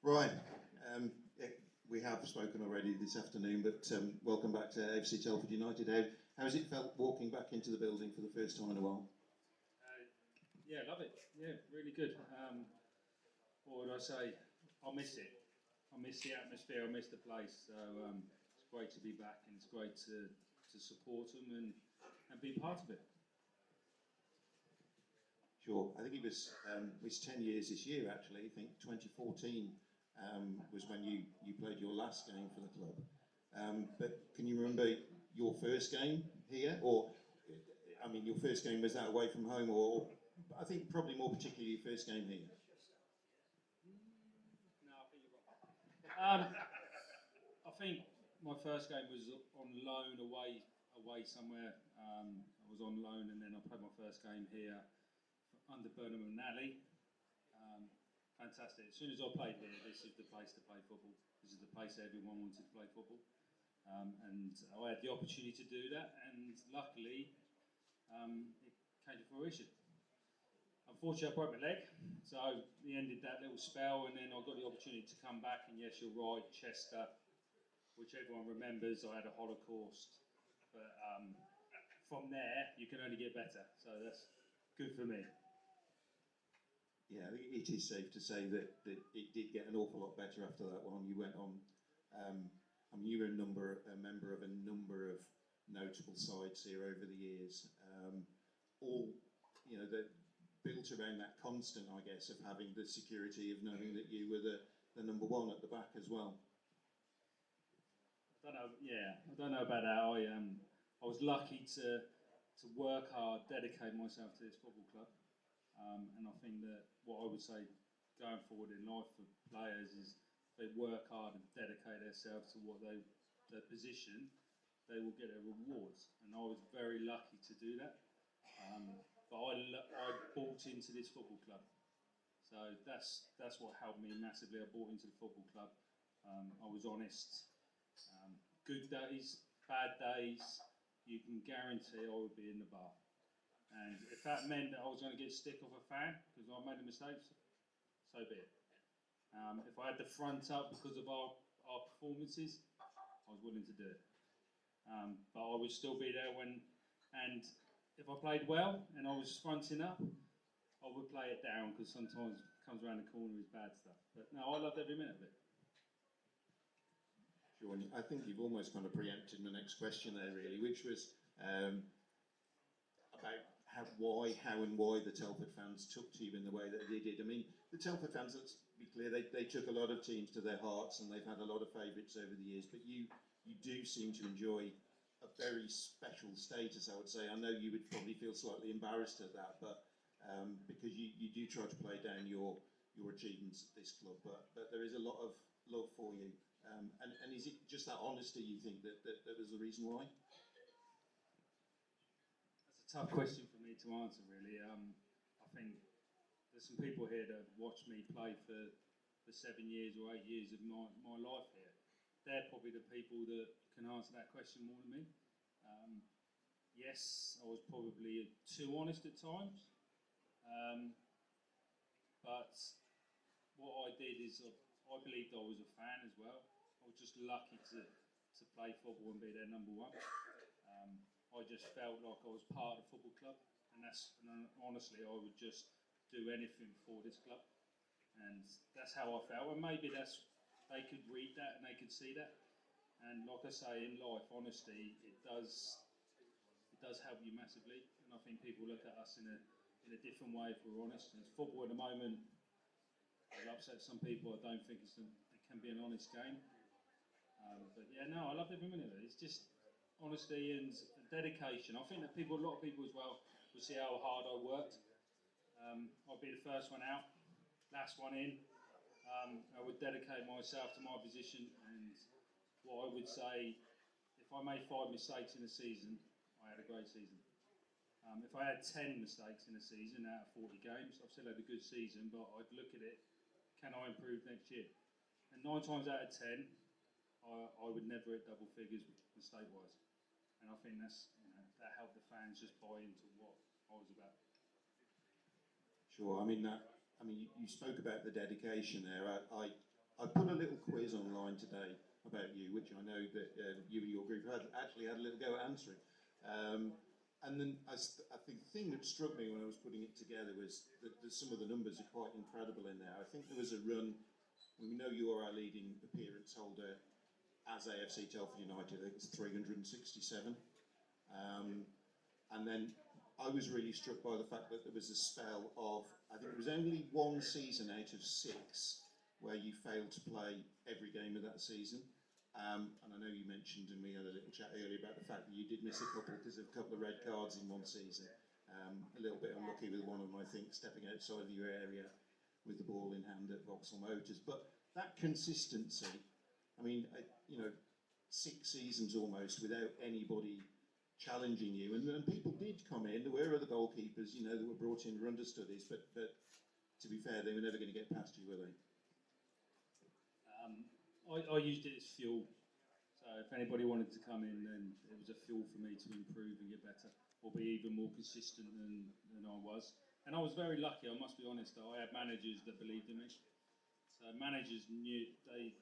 Ryan, we have spoken already this afternoon, but welcome back to AFC Telford United. How has it felt walking back into the building for the first time in a while? Yeah, love it. Yeah, really good. What would I say? I miss it. I miss the atmosphere. I miss the place. So it's great to be back, and it's great to support them and be part of it. Sure. I think it's 10 years this year, actually. I think 2014 was when you played your last game for the club. But can you remember your first game here? Or, I mean, your first game, was that away from home? Or I think probably more particularly your first game here. No, I think you're wrong. I think my first game was on loan away somewhere. I was on loan, and then I played my first game here under Burnham and Nally. Fantastic. As soon as I played here, this is the place to play football. This is the place everyone wanted to play football. And I had the opportunity to do that, and luckily it came to fruition. Unfortunately, I broke my leg, so we ended that little spell, and then I got the opportunity to come back. And yes, you're right, Chester, which everyone remembers, I had a Holocaust. But from there, you can only get better. So that's good for me. Yeah, it is safe to say that it did get an awful lot better after that one. You went on. I mean, you were a member of a number of notable sides here over the years. All, you know, that built around that constant, I guess, of having the security of knowing that you were the number one at the back as well. I don't know about that. I was lucky to work hard, dedicate myself to this football club. And I think that what I would say going forward in life for players is they work hard and dedicate themselves to what their position, they will get their rewards. And I was very lucky to do that. But I bought into this football club. So that's what helped me massively. I bought into the football club. I was honest. Good days, bad days, you can guarantee I would be in the bar. And if that meant that I was going to get stick off a fan because I made a mistake, so be it. If I had to front up because of our performances, I was willing to do it. But I would still be there and if I played well and I was fronting up, I would play it down because sometimes it comes around the corner is bad stuff. But no, I loved every minute of it. Sure, and I think you've almost kind of preempted my next question there, really, which was about how and why the Telford fans took to you in the way that they did. I mean, the Telford fans, let's be clear, they took a lot of teams to their hearts and they've had a lot of favourites over the years, but you do seem to enjoy a very special status, I would say. I know you would probably feel slightly embarrassed at that, but because you do try to play down your achievements at this club, but there is a lot of love for you. And is it just that honesty, you think, that was the reason why? That's a tough question for me to answer, really. I think there's some people here that have watched me play for 7 years or 8 years of my life here. They're probably the people that can answer that question more than me. Yes, I was probably too honest at times. But what I did is I believed I was a fan as well. I was just lucky to play football and be their number one. I just felt like I was part of the football club, and honestly, I would just do anything for this club, and that's how I felt. And maybe they could read that and they could see that. And like I say, in life, honesty it does help you massively. And I think people look at us in a different way if we're honest. And football at the moment, it'll upset some people. I don't think it can be an honest game. But yeah, no, I loved every minute of it. It's just honesty and dedication. I think that a lot of people as well, will see how hard I worked. I'd be the first one out, last one in. I would dedicate myself to my position, and what I would say, if I made 5 mistakes in a season, I had a great season. If I had 10 mistakes in a season out of 40 games, I've still had a good season, but I'd look at it, can I improve next year? And 9 times out of 10, I would never hit double figures mistake-wise. And I think that helped the fans just buy into what I was about. Sure. I mean, you spoke about the dedication there. I put a little quiz online today about you, which I know that you and your group actually had a little go at answering. And then I think the thing that struck me when I was putting it together was that some of the numbers are quite incredible in there. I think there was a run, we know you're our leading appearance holder as AFC Telford United, I think it's 367. And then I was really struck by the fact that there was a spell of, I think it was only one season out of 6 where you failed to play every game of that season. And I know you mentioned, and we had a little chat earlier about the fact that you did miss a couple because of a couple of red cards in one season. A little bit unlucky with one of them, I think, stepping outside of your area with the ball in hand at Vauxhall Motors. But that consistency, I mean, 6 seasons almost without anybody challenging you, and people did come in. There were other goalkeepers, that were brought in for understudies, but to be fair, they were never going to get past you, were they? I used it as fuel. So if anybody wanted to come in, then it was a fuel for me to improve and get better, or be even more consistent than I was. And I was very lucky, I must be honest, I had managers that believed in me. So managers knew they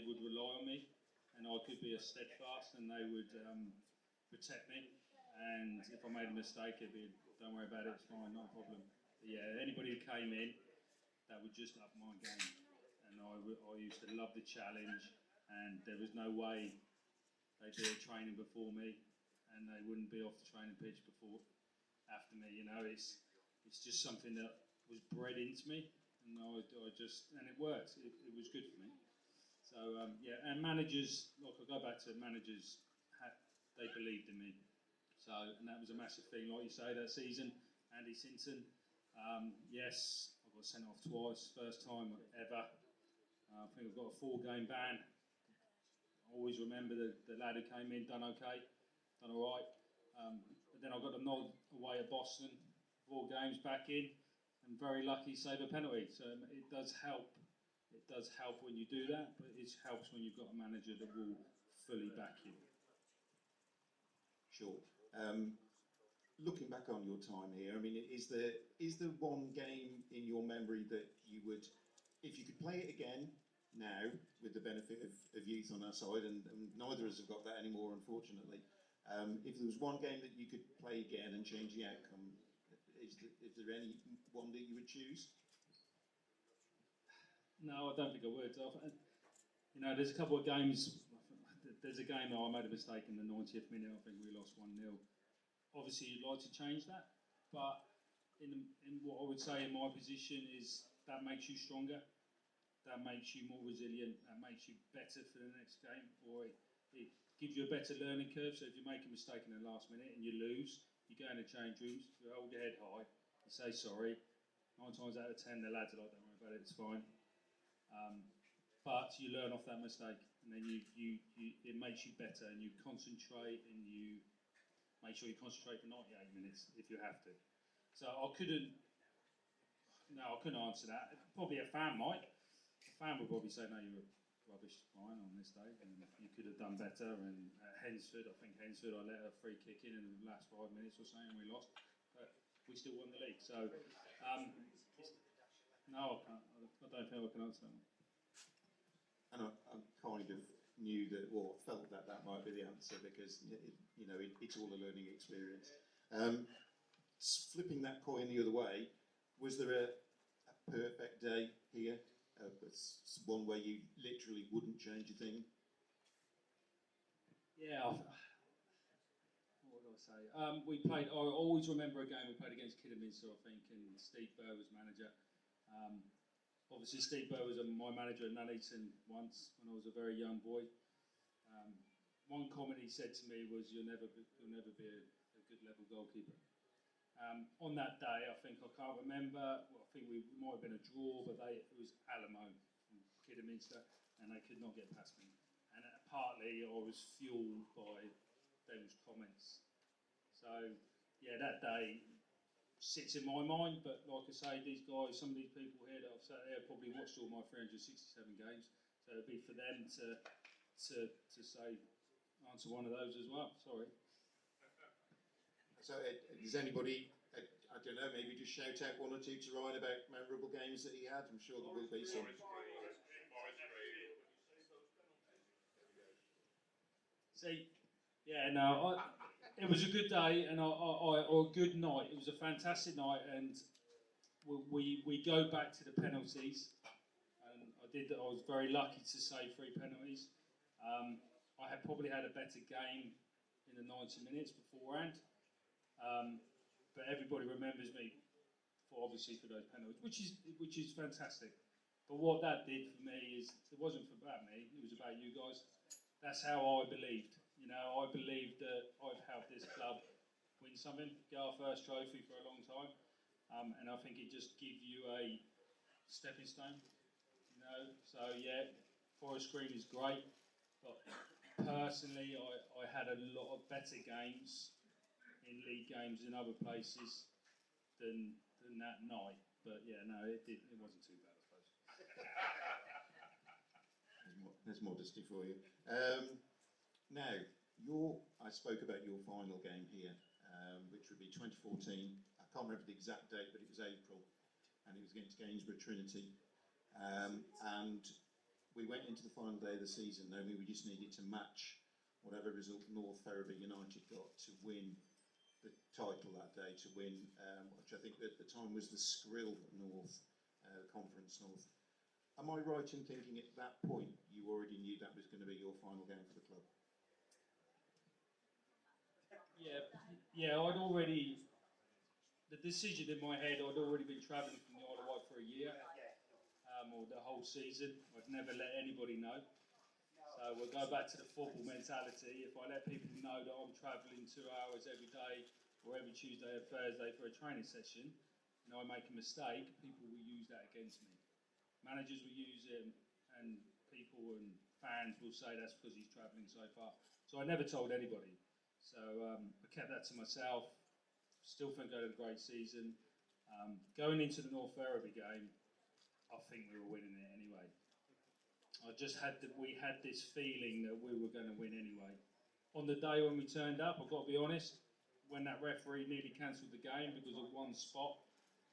would rely on me, and I could be a steadfast, and they would protect me. And if I made a mistake, it'd be, don't worry about it, it's fine, not a problem. But yeah, anybody who came in, that would just up my game. And I used to love the challenge, and there was no way they'd be at training before me, and they wouldn't be off the training pitch after me. It's just something that was bred into me, and and it worked. It was good for me. So and managers, like I go back to managers, they believed in me. So, and that was a massive thing, like you say, that season. Andy Sinton, yes, I got sent off twice, first time ever. I think I've got a 4-game ban. I always remember the lad who came in, done okay, done all right. But then I got a nod away at Boston, 4 games back in, and very lucky save a penalty. So it does help. It does help when you do that, but it helps when you've got a manager that will fully back you. Sure. Looking back on your time here, I mean, is there one game in your memory that you would, if you could play it again now, with the benefit of youth on our side, and neither of us have got that anymore, unfortunately, if there was one game that you could play again and change the outcome, is there any one that you would choose? No, I don't think I would. There's a couple of games. There's a game that I made a mistake in the 90th minute. I think we lost 1-0. Obviously, you'd like to change that, but in what I would say in my position is that makes you stronger. That makes you more resilient, that makes you better for the next game, or it gives you a better learning curve. So if you make a mistake in the last minute and you lose, you go in the change rooms, you hold your head high, you say sorry. 9 times out of 10, the lads are like, don't worry about it, it's fine. But you learn off that mistake, and then it makes you better, and you concentrate, and you make sure you concentrate for 98 minutes if you have to. So I couldn't answer that. Probably a fan might. Fan would probably say, no, you were rubbish fine on this day, and you could have done better. And at Hensford, I let a free kick in the last 5 minutes or so, and we lost, but we still won the league. So, no, I don't think I can answer that one. And I kind of knew that, or felt that might be the answer, because it's all a learning experience. Flipping that coin the other way, was there a perfect day here? One where you literally wouldn't change a thing? Yeah, what do I say? I always remember a game we played against Kidderminster, I think, and Steve Burr was manager. Obviously, Steve Burr was my manager at Nuneaton once when I was a very young boy. One comment he said to me was, "You'll never be a good level goalkeeper." On that day, I can't remember. Well, I think we might have been a draw, but it was Alamo from Kidderminster, and they could not get past me. And partly, I was fueled by those comments. So, yeah, that day sits in my mind. But like I say, these guys, some of these people here that I've sat there, probably watched all my 367 games. So it'd be for them to say, answer one of those as well. Sorry. So, does anybody? I don't know, maybe just shout out one or two to Ryan about memorable games that he had. I'm sure there will be some. See, yeah, no, it was a good day and or a good night. It was a fantastic night, and we go back to the penalties. And I was very lucky to save 3 penalties. I had probably had a better game in the 90 minutes beforehand, but everybody remembers me for those penalties, which is fantastic. But what that did for me is it wasn't about me; it was about you guys. That's how I believed. You know, I believed that I'd helped this club win something, get our first trophy for a long time, and I think it just gives you a stepping stone. You know, so yeah, Forest Green is great, but personally, I had a lot of better games in league games in other places than that night. But yeah, no, it wasn't too bad, I suppose. There's modesty for you. Now, I spoke about your final game here, which would be 2014. I can't remember the exact date, but it was April, and it was against Gainsborough Trinity. And we went into the final day of the season knowing we just needed to match whatever result North Ferriby United got to win the title that day, to win, which I think at the time was the Skrill North, Conference North. Am I right in thinking at that point you already knew that was going to be your final game for the club? Yeah, the decision in my head, I'd already been travelling from the Isle of Wight for a year, or the whole season. I'd never let anybody know. So we'll go back to the football mentality. If I let people know that I'm travelling 2 hours every day or every Tuesday or Thursday for a training session, and I make a mistake, people will use that against me. Managers will use it, and people and fans will say that's because he's travelling so far. So I never told anybody. So I kept that to myself. Still think I had a great season. Going into the North Ferriby game, I think we were winning it anyway. We had this feeling that we were going to win anyway. On the day when we turned up, I've got to be honest, when that referee nearly cancelled the game because of one spot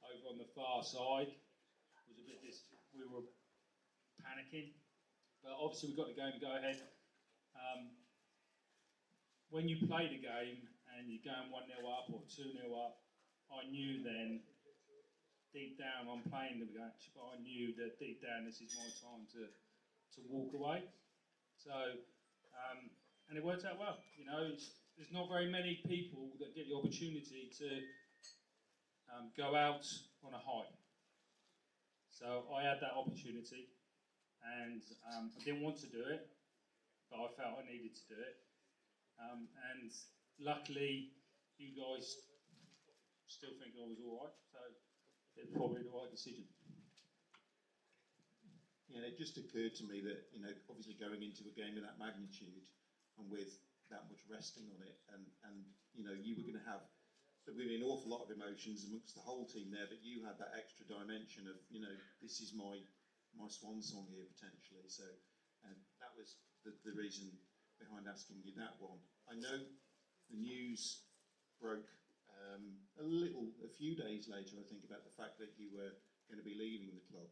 over on the far side, we were panicking. But obviously we got the game to go ahead. When you play the game and you're going 1-0 up or 2-0 up, I knew then, deep down, I'm playing the match, but I knew that deep down this is my time to walk away. So, and it worked out well. You know, there's not very many people that get the opportunity to go out on a high. So I had that opportunity, and I didn't want to do it, but I felt I needed to do it. And luckily, you guys still think I was all right, so it's probably the right decision. Yeah, it just occurred to me that, you know, obviously going into a game of that magnitude and with that much resting on it, and you know, you were going to have, there'd be an awful lot of emotions amongst the whole team there, but you had that extra dimension of, you know, this is my swan song here potentially. So that was the reason behind asking you that one. I know the news broke a few days later, I think, about the fact that you were going to be leaving the club.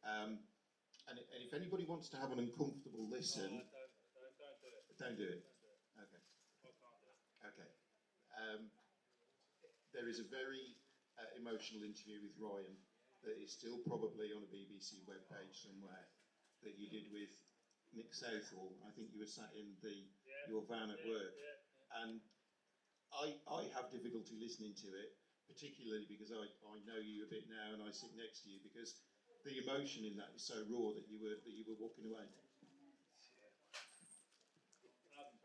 And if anybody wants to have an uncomfortable listen, don't do it. Okay. Okay. There is a very emotional interview with Ryan that is still probably on a BBC webpage somewhere that you did with Nick Southall. I think you were sat in your van at work, and I have difficulty listening to it, particularly because I know you a bit now, and I sit next to you, because the emotion in that is so raw that you were walking away.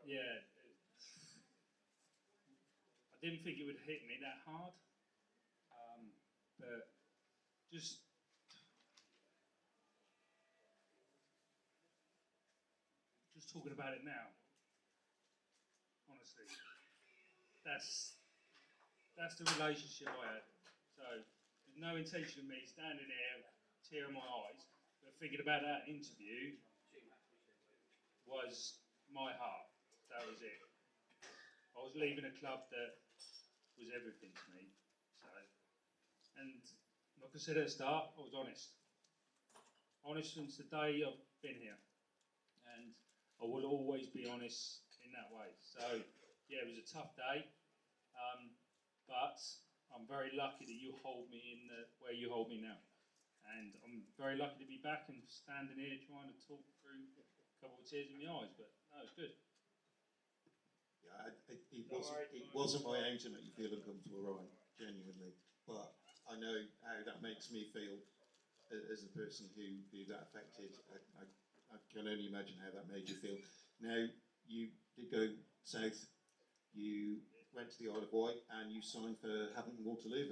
Yeah, I didn't think it would hit me that hard, but just talking about it now, honestly, that's the relationship I had. So there's no intention of me standing there, tearing my eyes, but thinking about that interview was my heart. That was it. I was leaving a club that was everything to me. So And like I said at the start, I was honest. Honest since the day I've been here. And I will always be honest in that way. So, yeah, it was a tough day. But I'm very lucky that you hold me in where you hold me now. And I'm very lucky to be back and standing here trying to talk through a couple of tears in my eyes. But no, it's good. Yeah, it wasn't my aim to make you feel uncomfortable, Ryan, genuinely. But I know how that makes me feel as a person who that affected. I can only imagine how that made you feel. Now, you did go south, you went to the Isle of Wight, and you signed for Havant and Waterloo.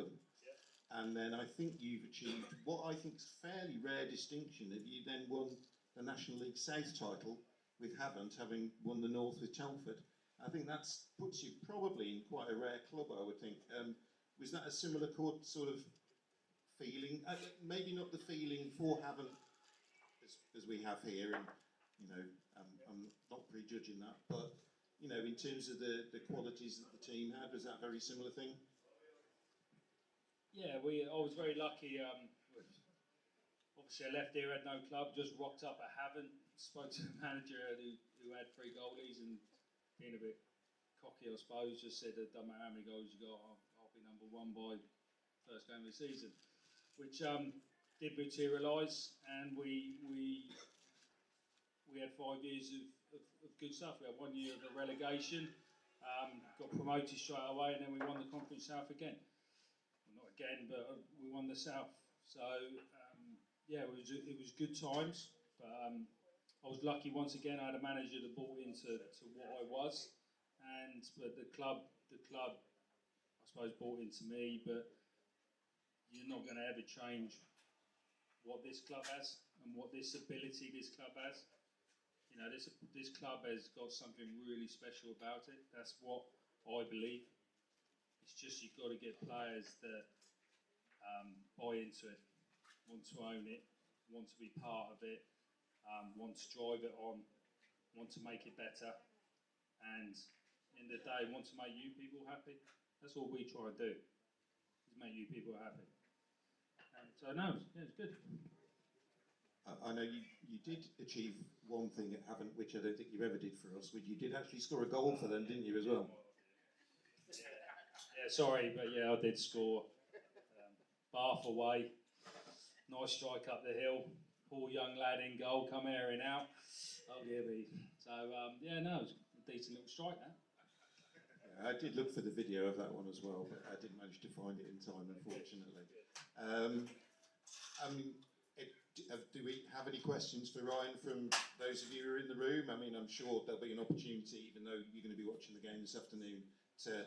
And then I think you've achieved what I think is a fairly rare distinction, that you then won the National League South title with Havant, having won the North with Telford. I think that puts you probably in quite a rare club, I would think. Was that a similar sort of feeling? Maybe not the feeling for Havant as we have here, and I'm not prejudging that, but in terms of the qualities that the team had, was that a very similar thing? Yeah, I was very lucky. Obviously, I left here, had no club, just rocked up at Havant, spoke to the manager who had 3 goalies, and being a bit cocky, I suppose, just said it doesn't matter how many goals you got, I'll be number 1 by first game of the season, which did materialise, and we had 5 years of good stuff. We had 1 year of a relegation, got promoted straight away, and then we won the Conference South again. Well, not again, but we won the South. So yeah, it was good times. But I was lucky once again. I had a manager that bought into what I was, but the club, I suppose, bought into me. But you're not going to ever change what this club has and what this ability this club has. This club has got something really special about it. That's what I believe. It's just you've got to get players that buy into it, want to own it, want to be part of it, want to drive it on, want to make it better, and in the day want to make you people happy. That's all we try to do, is make you people happy. And so no, yeah, it's good. I know you did achieve one thing at Havant, which I don't think you ever did for us, which you did actually score a goal for them, didn't you, as well? Yeah, sorry, but yeah, I did score. Bath away, nice strike up the hill, poor young lad in goal, come airing out. Oh dear me. So yeah, no, it was a decent little strike, that. Yeah, I did look for the video of that one as well, but I didn't manage to find it in time, unfortunately. Do we have any questions for Ryan from those of you who are in the room? I mean, I'm sure there'll be an opportunity, even though you're going to be watching the game this afternoon, to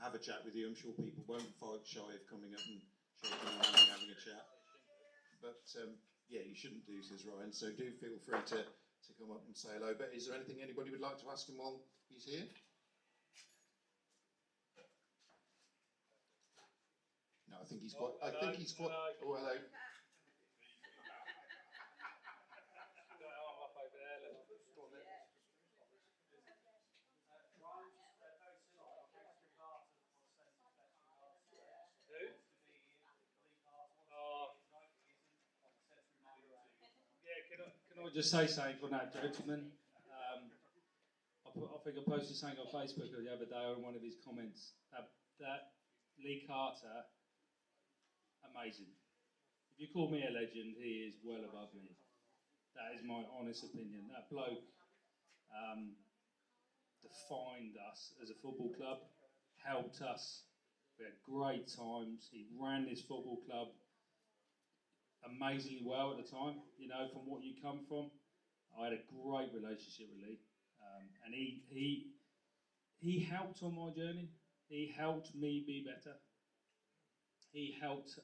have a chat with you. I'm sure people won't fight shy of coming up and shaking your hand and having a chat. But yeah, you shouldn't do, says Ryan, so do feel free to come up and say hello. But is there anything anybody would like to ask him while he's here? No, I think he's quite. Oh, hello. Can I just say something on that, gentleman? I think I posted something on Facebook the other day on one of his comments. That Lee Carter, amazing. If you call me a legend, he is well above me. That is my honest opinion. That bloke defined us as a football club, helped us. We had great times. He ran this football club amazingly well at the time, from what you come from. I had a great relationship with Lee, and he helped on my journey. He helped me be better. He helped.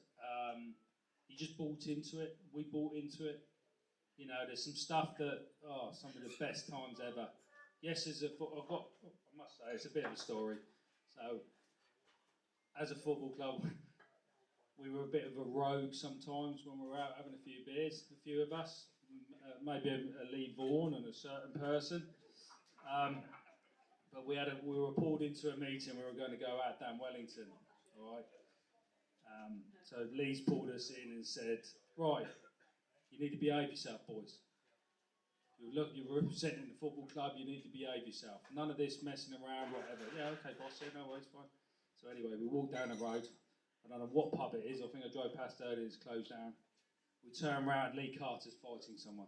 He just bought into it. We bought into it. There's some stuff that some of the best times ever. Yes, I must say, it's a bit of a story. So, as a football club, we were a bit of a rogue sometimes when we were out having a few beers, a few of us, maybe a Lee Vaughan and a certain person. But we were pulled into a meeting. We were going to go out down Wellington, all right? So Lee's pulled us in and said, right, you need to behave yourself, boys. You're representing the football club, you need to behave yourself. None of this messing around, whatever. Yeah, okay, boss, yeah, no worries, fine. So anyway, we walked down the road. I don't know what pub it is. I think I drove past earlier, it's closed down. We turn around, Lee Carter's fighting someone.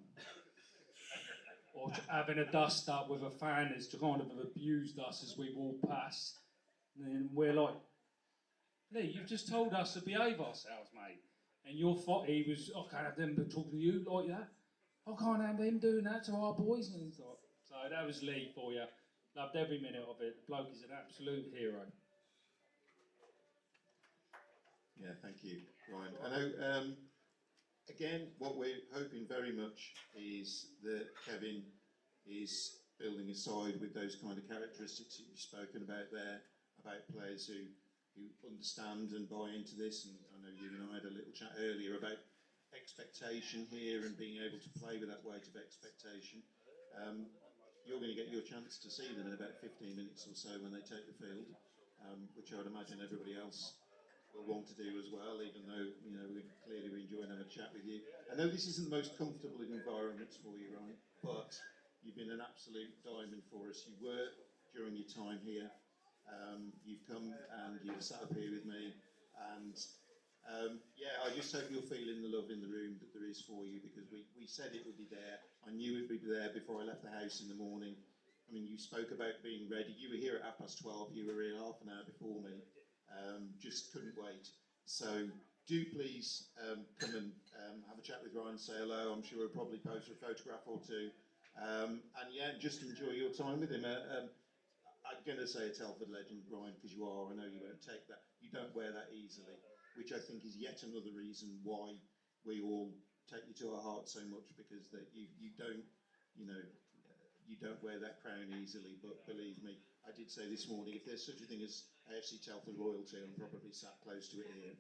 Or having a dust up with a fan that's kind of abused us as we walk past. And then we're like, Lee, you've just told us to behave ourselves, mate. And your he was, I can't have them talking to you like that. I can't have them doing that to our boys. And so that was Lee for you. Loved every minute of it. The bloke is an absolute hero. Yeah, thank you, Ryan. I know, again, what we're hoping very much is that Kevin is building a side with those kind of characteristics that you've spoken about there, about players who understand and buy into this. And I know you and I had a little chat earlier about expectation here and being able to play with that weight of expectation. You're going to get your chance to see them in about 15 minutes or so when they take the field, which I would imagine everybody else will want to do as well, even though we're clearly enjoying having a chat with you. I know this isn't the most comfortable of environments for you, Ryan, but you've been an absolute diamond for us. You were during your time here. You've come and you've sat up here with me, and I just hope you're feeling the love in the room that there is for you, because we said it would be there. I knew it would be there before I left the house in the morning. I mean, you spoke about being ready. You were here at 12:30. You were here half an hour before me. Just couldn't wait. So do please come and have a chat with Ryan, say hello. I'm sure he'll probably post a photograph or two. And just enjoy your time with him. I'm going to say a Telford legend, Ryan, because you are. I know you won't take that. You don't wear that easily, which I think is yet another reason why we all take you to our hearts so much, because that you don't, you don't wear that crown easily. But believe me, I did say this morning, if there's such a thing as AFC Telford royalty, I'm probably sat close to it here.